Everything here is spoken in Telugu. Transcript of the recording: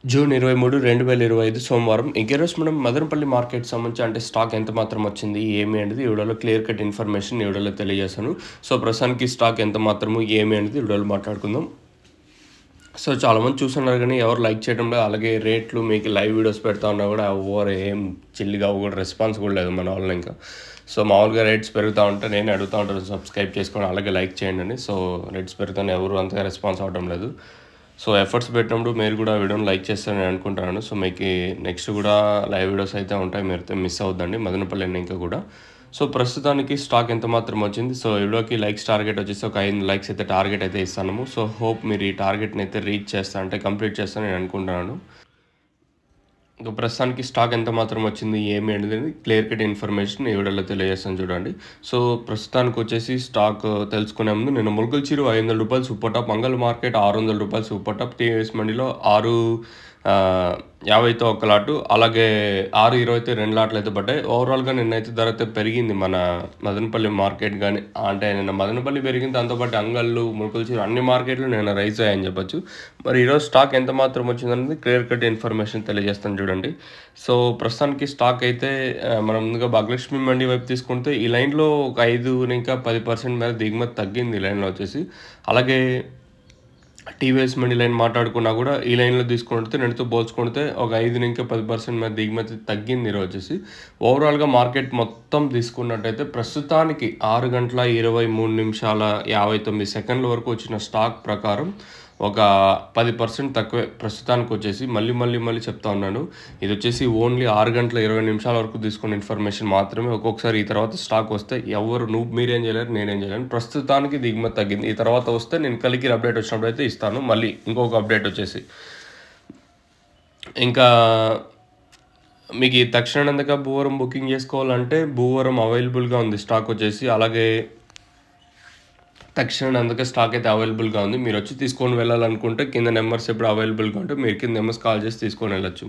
జూన్ 23, 2025 సోమవారం. ఇంక ఈరోజు మనం మదనపల్లి మార్కెట్ సంబంధించి అంటే స్టాక్ ఎంత మాత్రం వచ్చింది, ఏమి అనేది ఈ వీడియోలో క్లియర్ కట్ ఇన్ఫర్మేషన్ ఈ వీడియోలో తెలియజేశాను. సో, ప్రస్తుతానికి స్టాక్ ఎంత మాత్రము, ఏమి అనేది ఈ వీడియోలో మాట్లాడుకుందాం. సో, చాలామంది చూస్తున్నారు కానీ ఎవరు లైక్ చేయడం లేదు. అలాగే రేట్లు మీకు లైవ్ వీడియోస్ పెడతా ఉన్నా కూడా ఎవరు ఏం చిల్లిగా కూడా రెస్పాన్స్ కూడా లేదు మన వాళ్ళు ఇంకా. సో, మామూలుగా రేట్స్ పెరుగుతూ ఉంటే నేను అడుగుతూ ఉంటాను సబ్స్క్రైబ్ చేసుకోండి, అలాగే లైక్ చేయండి అని. సో, రేట్స్ పెరుగుతానే ఎవరు అంతగా రెస్పాన్స్ అవ్వడం లేదు. సో, ఎఫర్ట్స్ పెట్టినప్పుడు మీరు కూడా వీడియోని లైక్ చేస్తారని అనుకుంటున్నాను. సో, మీకు నెక్స్ట్ కూడా లైవ్ వీడియోస్ అయితే ఉంటాయి, మీరైతే మిస్ అవుద్దండి మదనపల్లి ఇంకా కూడా. సో, ప్రస్తుతానికి స్టాక్ ఎంత మాత్రం వచ్చింది. సో, ఈ వీడియోకి లైక్స్ టార్గెట్ వచ్చేసి ఒక 5 లైక్స్ అయితే టార్గెట్ అయితే ఇస్తాము. సో, హోప్ మీరు ఈ టార్గెట్ని అయితే రీచ్ చేస్తా అంటే కంప్లీట్ చేస్తానని నేను అనుకుంటున్నాను. ఇంకా ప్రస్తుతానికి స్టాక్ ఎంత మాత్రం వచ్చింది, ఏమి అనేది క్లియర్ కట్ ఇన్ఫర్మేషన్ ఈ వీడియోలో తెలియజేస్తాను చూడండి. సో, ప్రస్తుతానికి వచ్చేసి స్టాక్ తెలుసుకునే ముందు నేను ములుగుల చీరు ₹500 సూపర్ టాప్, మంగళ మార్కెట్ ₹600 సూపర్ టాప్, టీవీఎస్ మండిలో 6.50తో ఒక లాటు, అలాగే 6.20 అయితే 2 లాట్లు అయితే పడ్డాయి. ఓవరాల్గా నిన్నైతే ధర అయితే పెరిగింది మన మదనపల్లి మార్కెట్ కానీ, అంటే నిన్న మదనపల్లి పెరిగింది, దాంతోపాటు అంగళ్ళు, ములుగుల చీరు అన్ని మార్కెట్లు నిన్న రైజ్ అయ్యాయని చెప్పొచ్చు. మరి ఈరోజు స్టాక్ ఎంత మాత్రం వచ్చిందనేది క్లియర్ కట్ ఇన్ఫర్మేషన్ తెలియజేస్తాను చూడండి. సో, ప్రస్తుతానికి స్టాక్ అయితే మనం ముందుగా భాగ్యలక్ష్మి మండి వైపు తీసుకుంటే ఈ లైన్లో ఒక 5 ఇంకా 10% మేర దిగుమతి తగ్గింది ఈ లైన్లో వచ్చేసి. అలాగే టీవీఎస్ మండి లైన్ మాట్లాడుకున్నా కూడా ఈ లైన్లో తీసుకుంటే రెండుతో పోల్చుకుంటే ఒక 5 ఇంకా 10% మేర దిగుమతి తగ్గింది ఈరోజు వచ్చేసి. ఓవరాల్గా మార్కెట్ మొత్తం తీసుకున్నట్టయితే ప్రస్తుతానికి 6 గంటల 23 నిమిషాల 59 సెకండ్ల వరకు వచ్చిన స్టాక్ ప్రకారం ఒక 10% తక్కువే ప్రస్తుతానికి వచ్చేసి. మళ్ళీ చెప్తా ఉన్నాను, ఇది వచ్చేసి ఓన్లీ 6 గంటల 20 నిమిషాల వరకు తీసుకున్న ఇన్ఫర్మేషన్ మాత్రమే. ఒక్కొక్కసారి ఈ తర్వాత స్టాక్ వస్తే మీరేం చేయలేరు, నేనేం చేయలేను. ప్రస్తుతానికి దిగుమతి తగ్గింది. ఈ తర్వాత వస్తే నేను కలికి అప్డేట్ వచ్చినప్పుడు అయితే ఇస్తాను. మళ్ళీ ఇంకొక అప్డేట్ వచ్చేసి ఇంకా మీకు ఈ తక్షణందుగా భూవరం బుకింగ్ చేసుకోవాలంటే భూవరం అవైలబుల్గా ఉంది స్టాక్ వచ్చేసి. అలాగే తక్షణ అందుకే స్టాక్ అయితే అవైలబుల్గా ఉంది. మీరు వచ్చి తీసుకొని వెళ్ళాలనుకుంటే కింద నెంబర్స్ ఎప్పుడు అవైలబుల్గా ఉంటే మీరు కింద నెంబర్స్ కాల్ చేసి తీసుకొని వెళ్ళచ్చు.